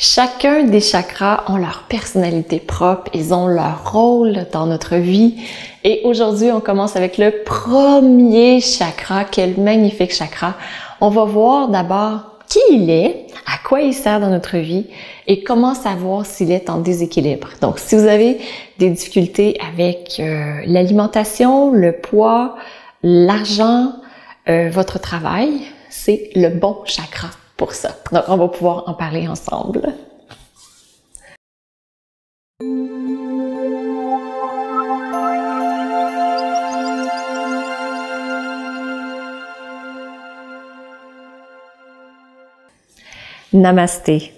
Chacun des chakras ont leur personnalité propre, ils ont leur rôle dans notre vie. Et aujourd'hui, on commence avec le premier chakra. Quel magnifique chakra! On va voir d'abord qui il est, à quoi il sert dans notre vie et comment savoir s'il est en déséquilibre. Donc, si vous avez des difficultés avec l'alimentation, le poids, l'argent, votre travail, c'est le bon chakra pour ça. Donc, on va pouvoir en parler ensemble. Namasté.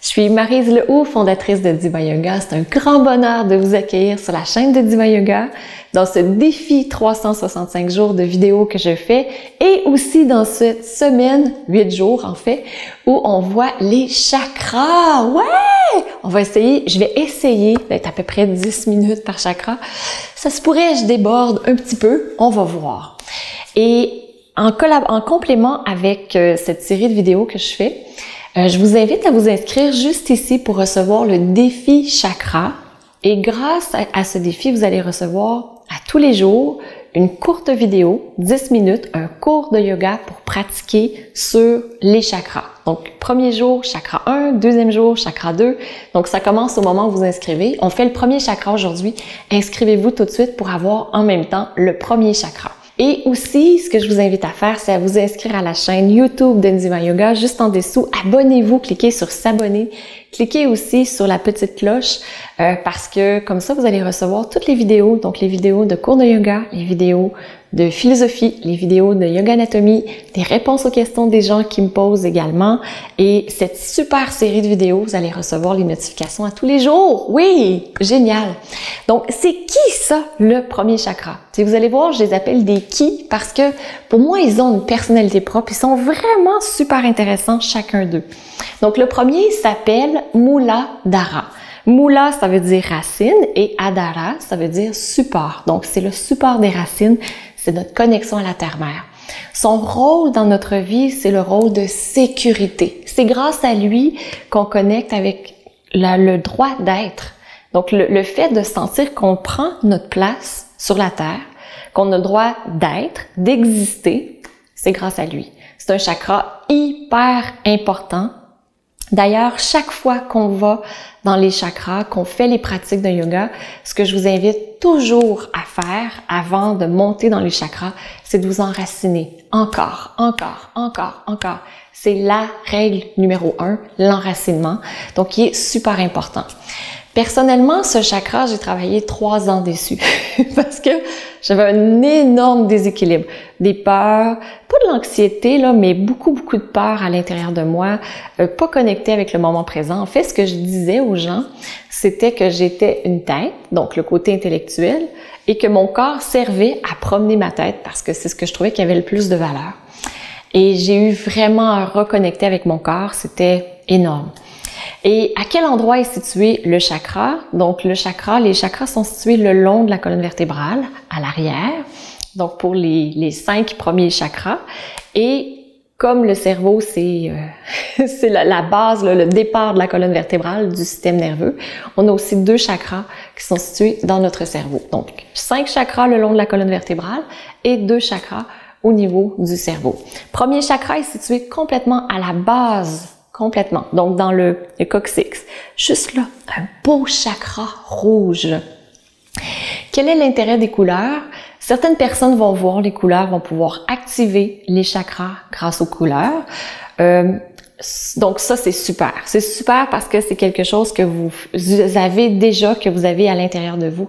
Je suis Maryse Lehoux, fondatrice de Diva Yoga. C'est un grand bonheur de vous accueillir sur la chaîne de Diva Yoga dans ce défi 365 jours de vidéos que je fais et aussi dans cette semaine, 8 jours en fait, où on voit les chakras. Ouais! On va essayer, je vais essayer d'être à peu près 10 minutes par chakra. Ça se pourrait, je déborde un petit peu, on va voir. Et en complément avec cette série de vidéos que je fais, je vous invite à vous inscrire juste ici pour recevoir le défi chakra. Et grâce à ce défi, vous allez recevoir à tous les jours une courte vidéo, 10 minutes, un cours de yoga pour pratiquer sur les chakras. Donc, premier jour, chakra 1, deuxième jour, chakra 2. Donc, ça commence au moment où vous inscrivez. On fait le premier chakra aujourd'hui. Inscrivez-vous tout de suite pour avoir en même temps le premier chakra. Et aussi, ce que je vous invite à faire, c'est à vous inscrire à la chaîne YouTube de Diva Yoga. Juste en dessous, abonnez-vous, cliquez sur s'abonner. Cliquez aussi sur la petite cloche parce que comme ça, vous allez recevoir toutes les vidéos, donc les vidéos de cours de yoga, les vidéos de philosophie, les vidéos de yoga anatomie, des réponses aux questions des gens qui me posent également. Et cette super série de vidéos, vous allez recevoir les notifications à tous les jours. Oui, génial. Donc, c'est qui ça, le premier chakra? Si vous allez voir, je les appelle des qui parce que pour moi, ils ont une personnalité propre. Ils sont vraiment super intéressants, chacun d'eux. Donc, le premier s'appelle Mooladhara. Mula, ça veut dire racine et Adhara, ça veut dire support. Donc, c'est le support des racines, c'est notre connexion à la terre-mère. Son rôle dans notre vie, c'est le rôle de sécurité. C'est grâce à lui qu'on connecte avec le droit d'être. Donc, le fait de sentir qu'on prend notre place sur la terre, qu'on a le droit d'être, d'exister, c'est grâce à lui. C'est un chakra hyper important. D'ailleurs, chaque fois qu'on va dans les chakras, qu'on fait les pratiques de yoga, ce que je vous invite toujours à faire avant de monter dans les chakras, c'est de vous enraciner. Encore. C'est la règle numéro 1, l'enracinement. Donc, il est super important. Personnellement, ce chakra, j'ai travaillé 3 ans dessus parce que j'avais un énorme déséquilibre. Des peurs, pas de l'anxiété, là, mais beaucoup de peur à l'intérieur de moi, pas connecté avec le moment présent. En fait, ce que je disais aux gens, c'était que j'étais une tête, donc le côté intellectuel, et que mon corps servait à promener ma tête parce que c'est ce que je trouvais qui avait le plus de valeur. Et j'ai eu vraiment à reconnecter avec mon corps, c'était énorme. Et à quel endroit est situé le chakra? Donc, les chakras sont situés le long de la colonne vertébrale, à l'arrière. Donc, pour les 5 premiers chakras. Et comme le cerveau, c'est la base, le départ de la colonne vertébrale du système nerveux, on a aussi 2 chakras qui sont situés dans notre cerveau. Donc, 5 chakras le long de la colonne vertébrale et 2 chakras au niveau du cerveau. Premier chakra est situé complètement à la base. Complètement. Donc, dans le coccyx. Juste là, un beau chakra rouge. Quel est l'intérêt des couleurs? Certaines personnes vont voir les couleurs, vont pouvoir activer les chakras grâce aux couleurs. Donc, ça, c'est super. C'est super parce que c'est quelque chose que vous avez déjà, que vous avez à l'intérieur de vous,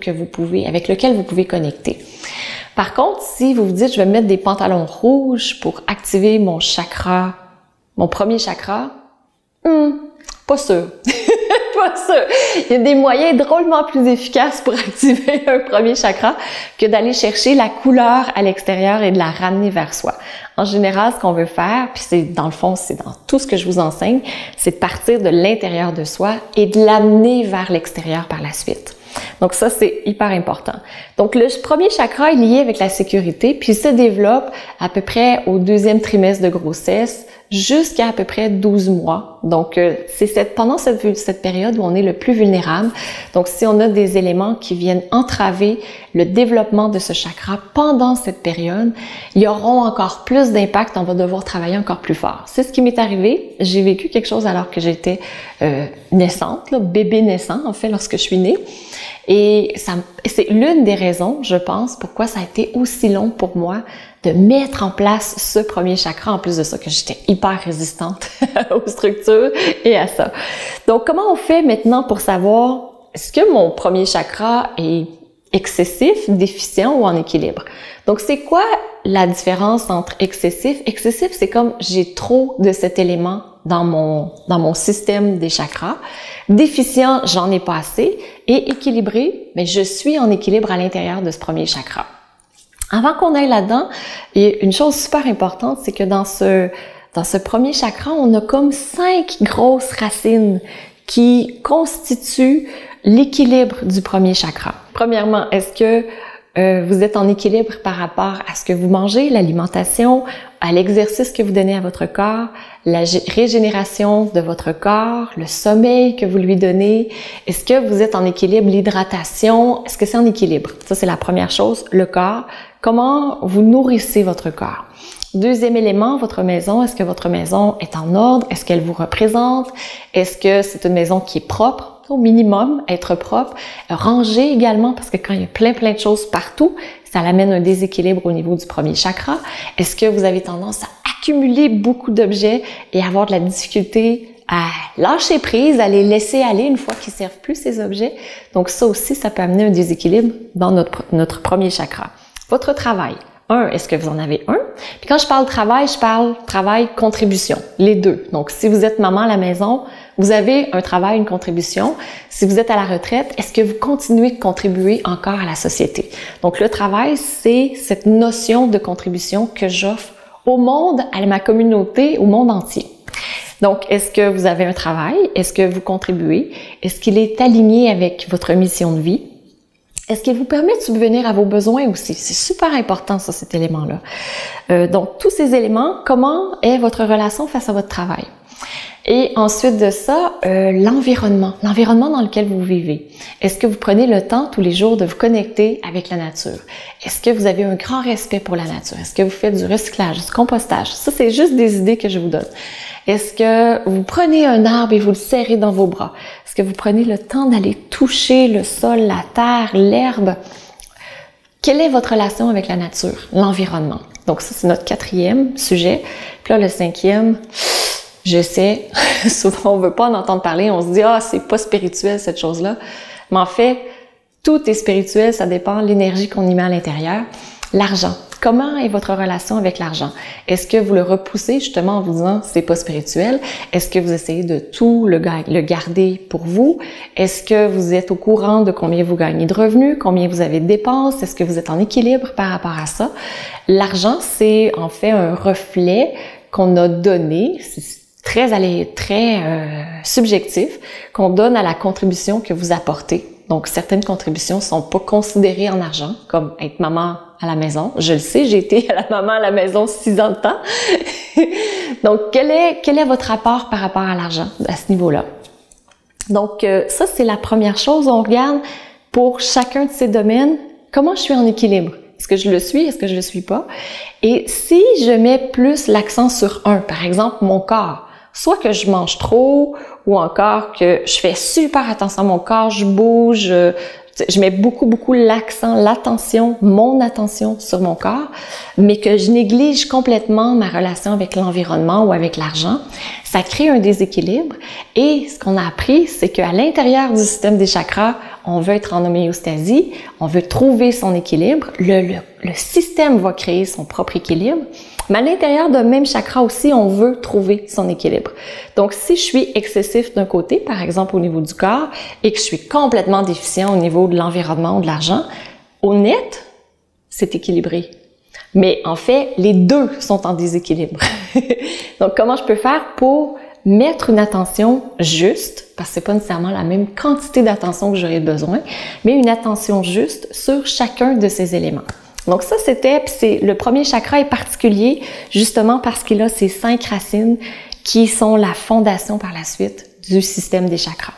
avec lequel vous pouvez connecter. Par contre, si vous vous dites, je vais mettre des pantalons rouges pour activer mon chakra, mon premier chakra, pas sûr. Pas sûr. Il y a des moyens drôlement plus efficaces pour activer un premier chakra que d'aller chercher la couleur à l'extérieur et de la ramener vers soi. En général, ce qu'on veut faire, puis c'est dans le fond, c'est dans tout ce que je vous enseigne, c'est de partir de l'intérieur de soi et de l'amener vers l'extérieur par la suite. Donc ça, c'est hyper important. Donc le premier chakra est lié avec la sécurité, puis il se développe à peu près au 2e trimestre de grossesse jusqu'à peu près 12 mois. Donc, c'est pendant cette période où on est le plus vulnérable. Donc, si on a des éléments qui viennent entraver le développement de ce chakra pendant cette période, ils auront encore plus d'impact, on va devoir travailler encore plus fort. C'est ce qui m'est arrivé. J'ai vécu quelque chose alors que j'étais naissante, là, bébé naissant, en fait, lorsque je suis née. Et c'est l'une des raisons, je pense, pourquoi ça a été aussi long pour moi de mettre en place ce premier chakra, en plus de ça que j'étais hyper résistante aux structures et à ça. Donc, comment on fait maintenant pour savoir est-ce que mon premier chakra est excessif, déficient ou en équilibre? Donc, c'est quoi la différence entre excessif? Excessif, c'est comme j'ai trop de cet élément dans mon système des chakras. Déficient, j'en ai pas assez. Et équilibré, mais je suis en équilibre à l'intérieur de ce premier chakra. Avant qu'on aille là-dedans, il y a une chose super importante, c'est que dans ce premier chakra, on a comme 5 grosses racines qui constituent l'équilibre du premier chakra. Premièrement, est-ce que vous êtes en équilibre par rapport à ce que vous mangez, l'alimentation, à l'exercice que vous donnez à votre corps, la régénération de votre corps, le sommeil que vous lui donnez? Est-ce que vous êtes en équilibre, l'hydratation? Est-ce que c'est en équilibre? Ça, c'est la première chose, le corps. Comment vous nourrissez votre corps? Deuxième élément, votre maison. Est-ce que votre maison est en ordre? Est-ce qu'elle vous représente? Est-ce que c'est une maison qui est propre? Au minimum, être propre. Ranger également, parce que quand il y a plein de choses partout, ça amène un déséquilibre au niveau du premier chakra. Est-ce que vous avez tendance à accumuler beaucoup d'objets et avoir de la difficulté à lâcher prise, à les laisser aller une fois qu'ils ne servent plus ces objets? Donc ça aussi, ça peut amener un déséquilibre dans notre premier chakra. Votre travail. Est-ce que vous en avez un? Puis quand je parle travail, contribution, les deux. Donc, si vous êtes maman à la maison, vous avez un travail, une contribution. Si vous êtes à la retraite, est-ce que vous continuez de contribuer encore à la société? Donc, le travail, c'est cette notion de contribution que j'offre au monde, à ma communauté, au monde entier. Donc, est-ce que vous avez un travail? Est-ce que vous contribuez? Est-ce qu'il est aligné avec votre mission de vie? Est-ce qu'il vous permet de subvenir à vos besoins aussi? C'est super important, ça, cet élément-là. Donc, tous ces éléments, comment est votre relation face à votre travail? Et ensuite de ça, l'environnement dans lequel vous vivez. Est-ce que vous prenez le temps tous les jours de vous connecter avec la nature? Est-ce que vous avez un grand respect pour la nature? Est-ce que vous faites du recyclage, du compostage? Ça, c'est juste des idées que je vous donne. Est-ce que vous prenez un arbre et vous le serrez dans vos bras? Est-ce que vous prenez le temps d'aller toucher le sol, la terre, l'herbe? Quelle est votre relation avec la nature, l'environnement? Donc ça, c'est notre 4e sujet. Puis là, le 5e, je sais, souvent on veut pas en entendre parler, on se dit « Ah, c'est pas spirituel cette chose-là ». Mais en fait, tout est spirituel, ça dépend de l'énergie qu'on y met à l'intérieur. L'argent. Comment est votre relation avec l'argent? Est-ce que vous le repoussez justement en vous disant c'est pas spirituel? Est-ce que vous essayez de tout le garder pour vous? Est-ce que vous êtes au courant de combien vous gagnez de revenus? Combien vous avez de dépenses? Est-ce que vous êtes en équilibre par rapport à ça? L'argent, c'est en fait un reflet qu'on a donné, très subjectif, qu'on donne à la contribution que vous apportez. Donc, certaines contributions sont pas considérées en argent, comme être maman à la maison. Je le sais, j'ai été à la maman à la maison 6 ans de temps. Donc, quel est votre rapport par rapport à l'argent à ce niveau-là? Donc, ça, c'est la première chose. On regarde pour chacun de ces domaines, comment je suis en équilibre. Est-ce que je le suis? Est-ce que je le suis pas? Et si je mets plus l'accent sur par exemple, mon corps, soit que je mange trop ou encore que je fais super attention à mon corps, je bouge, je mets beaucoup l'accent, mon attention sur mon corps, mais que je néglige complètement ma relation avec l'environnement ou avec l'argent, ça crée un déséquilibre. Et ce qu'on a appris, c'est qu'à l'intérieur du système des chakras, on veut être en homéostasie, on veut trouver son équilibre, le système va créer son propre équilibre, mais à l'intérieur d'un même chakra aussi, on veut trouver son équilibre. Donc, si je suis excessif d'un côté, par exemple au niveau du corps, et que je suis complètement déficient au niveau de l'environnement ou de l'argent, au net, c'est équilibré. Mais en fait, les deux sont en déséquilibre. Donc, comment je peux faire pour mettre une attention juste, parce que c'est pas nécessairement la même quantité d'attention que j'aurais besoin, mais une attention juste sur chacun de ces éléments. Donc ça, le premier chakra est particulier justement parce qu'il a ces 5 racines qui sont la fondation par la suite du système des chakras.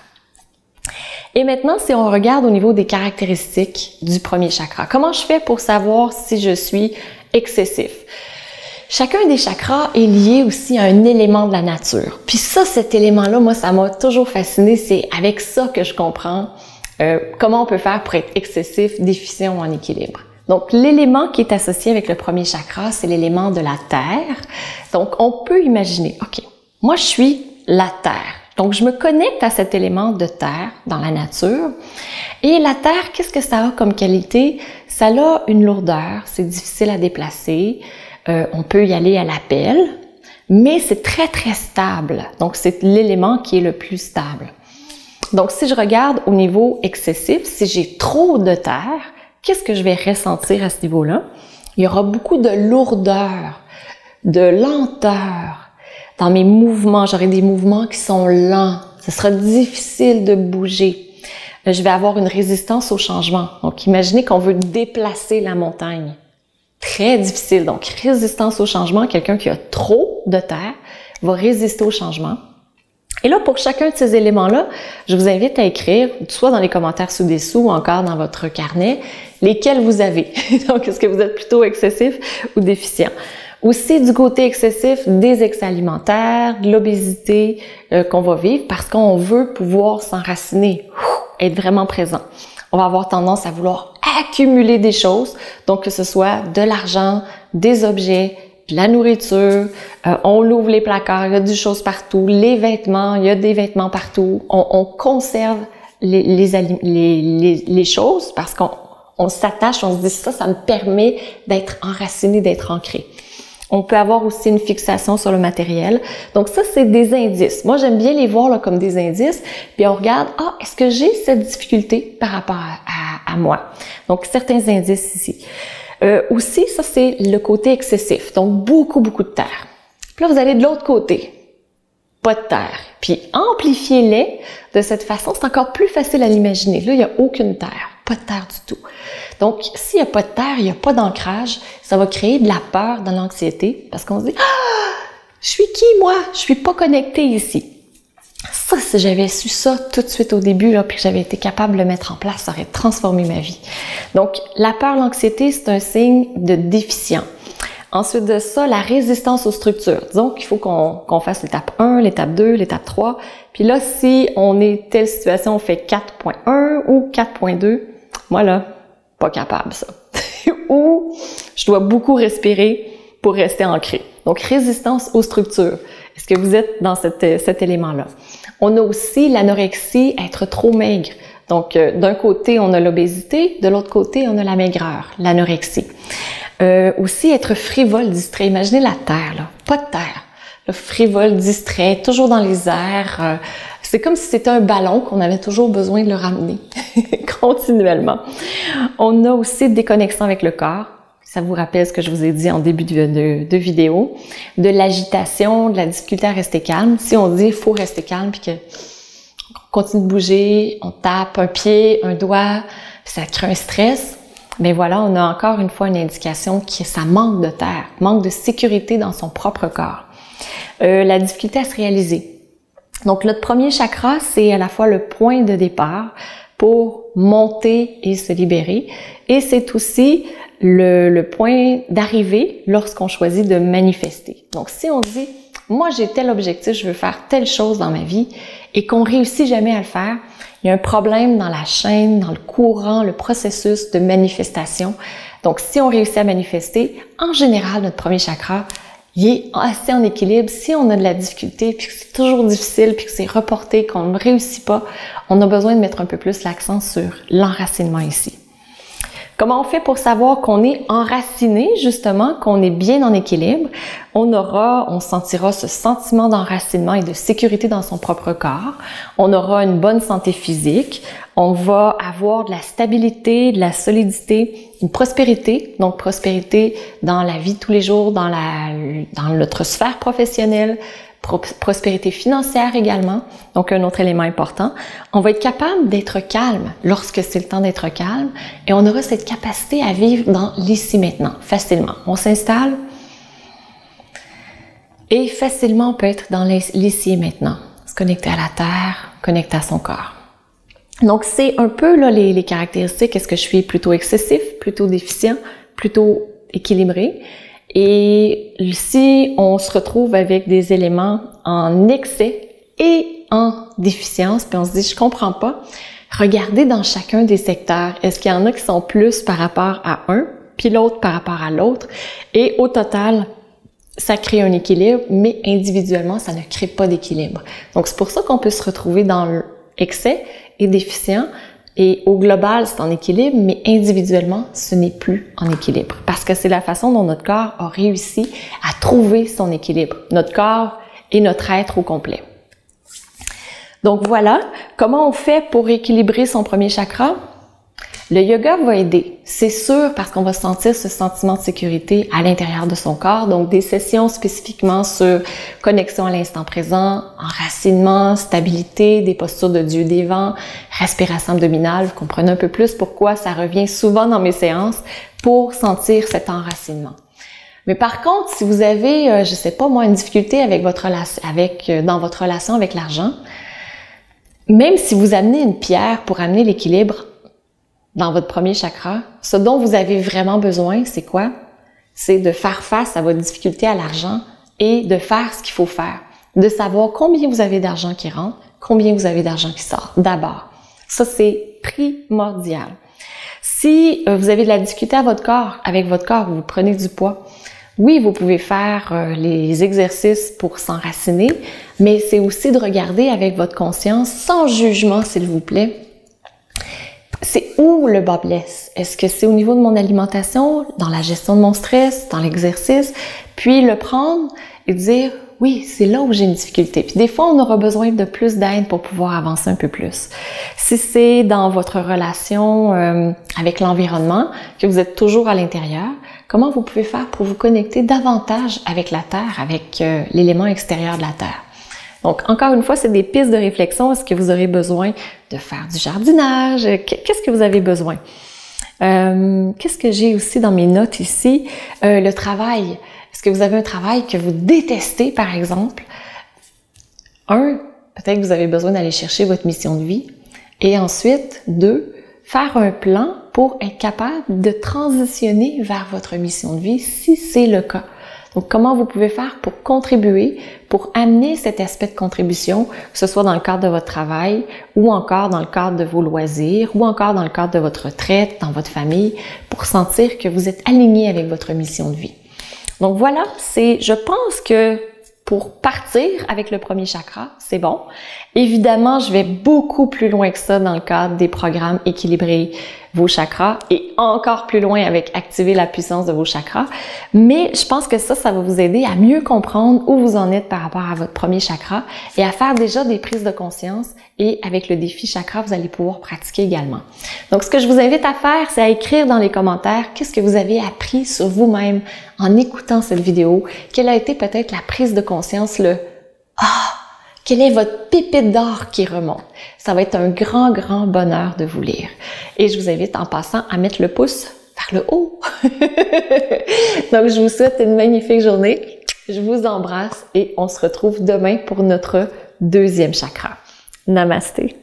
Et maintenant, si on regarde au niveau des caractéristiques du premier chakra, comment je fais pour savoir si je suis excessif? Chacun des chakras est lié aussi à un élément de la nature. Puis ça, cet élément-là, moi, ça m'a toujours fasciné. C'est avec ça que je comprends comment on peut faire pour être excessif, déficient ou en équilibre. Donc, l'élément qui est associé avec le premier chakra, c'est l'élément de la terre. Donc, on peut imaginer, OK, moi, je suis la terre. Donc, je me connecte à cet élément de terre dans la nature. Et la terre, qu'est-ce que ça a comme qualité? Ça a une lourdeur, c'est difficile à déplacer. On peut y aller à la pelle, mais c'est très, très stable. Donc, c'est l'élément qui est le plus stable. Donc, si je regarde au niveau excessif, si j'ai trop de terre, qu'est-ce que je vais ressentir à ce niveau-là? Il y aura beaucoup de lourdeur, de lenteur dans mes mouvements. J'aurai des mouvements qui sont lents. Ce sera difficile de bouger. Je vais avoir une résistance au changement. Donc, imaginez qu'on veut déplacer la montagne. Très difficile. Donc, résistance au changement. Quelqu'un qui a trop de terre va résister au changement. Et là, pour chacun de ces éléments-là, je vous invite à écrire, soit dans les commentaires ci-dessous ou encore dans votre carnet, lesquels vous avez. Donc, est-ce que vous êtes plutôt excessif ou déficient? Aussi, du côté excessif, des excès alimentaires, de l'obésité qu'on va vivre parce qu'on veut pouvoir s'enraciner, être vraiment présent. On va avoir tendance à vouloir accumuler des choses, donc que ce soit de l'argent, des objets, de la nourriture, on ouvre les placards, il y a des choses partout, les vêtements, il y a des vêtements partout, on conserve les choses parce qu'on s'attache, on se dit ça me permet d'être enraciné, d'être ancré. On peut avoir aussi une fixation sur le matériel. Donc ça, c'est des indices. Moi, j'aime bien les voir là, comme des indices. Puis on regarde, est-ce que j'ai cette difficulté par rapport à moi? Donc, certains indices ici. Aussi, ça, c'est le côté excessif. Donc, beaucoup de terre. Puis là, vous allez de l'autre côté. Pas de terre. Puis, amplifiez-les de cette façon. C'est encore plus facile à l'imaginer. Là, il n'y a aucune terre. Pas de terre du tout. Donc, s'il n'y a pas de terre, il n'y a pas d'ancrage, ça va créer de la peur, de l'anxiété, parce qu'on se dit « Ah! Je suis qui, moi? Je suis pas connecté ici. » Ça, si j'avais su ça tout de suite au début, là, puis que j'avais été capable de le mettre en place, ça aurait transformé ma vie. Donc, la peur, l'anxiété, c'est un signe de déficient. Ensuite de ça, la résistance aux structures. Disons qu'il faut qu'on fasse l'étape 1, l'étape 2, l'étape 3. Puis là, si on est telle situation, on fait 4.1 ou 4.2, moi là, pas capable ça. Ou je dois beaucoup respirer pour rester ancré. Donc, résistance aux structures. Est-ce que vous êtes dans cet élément-là? On a aussi l'anorexie, être trop maigre. Donc, d'un côté, on a l'obésité, de l'autre côté, on a la maigreur, l'anorexie. Aussi, être frivole, distrait. Imaginez la terre, là. Pas de terre. Le frivole, distrait, toujours dans les airs. C'est comme si c'était un ballon qu'on avait toujours besoin de le ramener continuellement. On a aussi déconnexion avec le corps. Ça vous rappelle ce que je vous ai dit en début de vidéo. De l'agitation, de la difficulté à rester calme. Si on dit il faut rester calme puis qu'on continue de bouger, on tape un pied, un doigt, ça crée un stress. Mais voilà, on a encore une fois une indication que ça manque de terre, manque de sécurité dans son propre corps. La difficulté à se réaliser. Donc, notre premier chakra, c'est à la fois le point de départ pour monter et se libérer. Et c'est aussi le point d'arrivée lorsqu'on choisit de manifester. Donc, si on dit, moi j'ai tel objectif, je veux faire telle chose dans ma vie, et qu'on réussit jamais à le faire, il y a un problème dans la chaîne, dans le courant, le processus de manifestation. Donc, si on réussit à manifester, en général, notre premier chakra, il est assez en équilibre. Si on a de la difficulté, puis que c'est toujours difficile, puis que c'est reporté, qu'on ne réussit pas, on a besoin de mettre un peu plus l'accent sur l'enracinement ici. Comment on fait pour savoir qu'on est enraciné, justement, qu'on est bien en équilibre? On sentira ce sentiment d'enracinement et de sécurité dans son propre corps. On aura une bonne santé physique. On va avoir de la stabilité, de la solidité, une prospérité. Donc, prospérité dans la vie de tous les jours, dans notre sphère professionnelle, prospérité financière également, donc un autre élément important. On va être capable d'être calme lorsque c'est le temps d'être calme et on aura cette capacité à vivre dans l'ici maintenant, facilement. On s'installe et facilement on peut être dans l'ici et maintenant, se connecter à la terre, connecter à son corps. Donc c'est un peu là les caractéristiques. Est-ce que je suis plutôt excessif, plutôt déficient, plutôt équilibré? Et si on se retrouve avec des éléments en excès et en déficience, puis on se dit, je comprends pas, regardez dans chacun des secteurs. Est-ce qu'il y en a qui sont plus par rapport à un, puis l'autre par rapport à l'autre? Et au total, ça crée un équilibre, mais individuellement, ça ne crée pas d'équilibre. Donc, c'est pour ça qu'on peut se retrouver dans l'excès et déficient. Et au global, c'est en équilibre, mais individuellement, ce n'est plus en équilibre. Parce que c'est la façon dont notre corps a réussi à trouver son équilibre. Notre corps et notre être au complet. Donc voilà, comment on fait pour équilibrer son premier chakra? Le yoga va aider, c'est sûr, parce qu'on va sentir ce sentiment de sécurité à l'intérieur de son corps. Donc, des sessions spécifiquement sur connexion à l'instant présent, enracinement, stabilité, des postures de Dieu des vents, respiration abdominale. Vous comprenez un peu plus pourquoi ça revient souvent dans mes séances pour sentir cet enracinement. Mais par contre, si vous avez, je sais pas moi, une difficulté avec dans votre relation avec l'argent, même si vous amenez une pierre pour amener l'équilibre dans votre premier chakra, ce dont vous avez vraiment besoin, c'est quoi? C'est de faire face à votre difficulté à l'argent et de faire ce qu'il faut faire. De savoir combien vous avez d'argent qui rentre, combien vous avez d'argent qui sort. D'abord, ça c'est primordial. Si vous avez de la difficulté avec votre corps, vous prenez du poids, oui, vous pouvez faire les exercices pour s'enraciner, mais c'est aussi de regarder avec votre conscience, sans jugement s'il vous plaît, c'est où le bas blesse? Est-ce que c'est au niveau de mon alimentation, dans la gestion de mon stress, dans l'exercice? Puis le prendre et dire, oui, c'est là où j'ai une difficulté. Puis des fois, on aura besoin de plus d'aide pour pouvoir avancer un peu plus. Si c'est dans votre relation avec l'environnement, que vous êtes toujours à l'intérieur, comment vous pouvez faire pour vous connecter davantage avec la Terre, avec l'élément extérieur de la Terre? Donc, encore une fois, c'est des pistes de réflexion. Est-ce que vous aurez besoin de faire du jardinage? Qu'est-ce que vous avez besoin? Qu'est-ce que j'ai aussi dans mes notes ici? Le travail. Est-ce que vous avez un travail que vous détestez, par exemple? Peut-être que vous avez besoin d'aller chercher votre mission de vie. Et ensuite, 2, faire un plan pour être capable de transitionner vers votre mission de vie, si c'est le cas. Donc, comment vous pouvez faire pour contribuer, pour amener cet aspect de contribution, que ce soit dans le cadre de votre travail, ou encore dans le cadre de vos loisirs, ou encore dans le cadre de votre retraite, dans votre famille, pour sentir que vous êtes aligné avec votre mission de vie. Donc voilà, je pense que pour partir avec le premier chakra, c'est bon. Évidemment, je vais beaucoup plus loin que ça dans le cadre des programmes équilibrer vos chakras et encore plus loin avec activer la puissance de vos chakras. Mais je pense que ça va vous aider à mieux comprendre où vous en êtes par rapport à votre premier chakra et à faire déjà des prises de conscience. Et avec le défi chakra, vous allez pouvoir pratiquer également. Donc, ce que je vous invite à faire, c'est à écrire dans les commentaires qu'est-ce que vous avez appris sur vous-même en écoutant cette vidéo. Quelle a été peut-être la prise de conscience, quelle est votre pépite d'or qui remonte? Ça va être un grand, grand bonheur de vous lire. Et je vous invite en passant à mettre le pouce vers le haut. Donc, je vous souhaite une magnifique journée. Je vous embrasse et on se retrouve demain pour notre deuxième chakra. Namasté.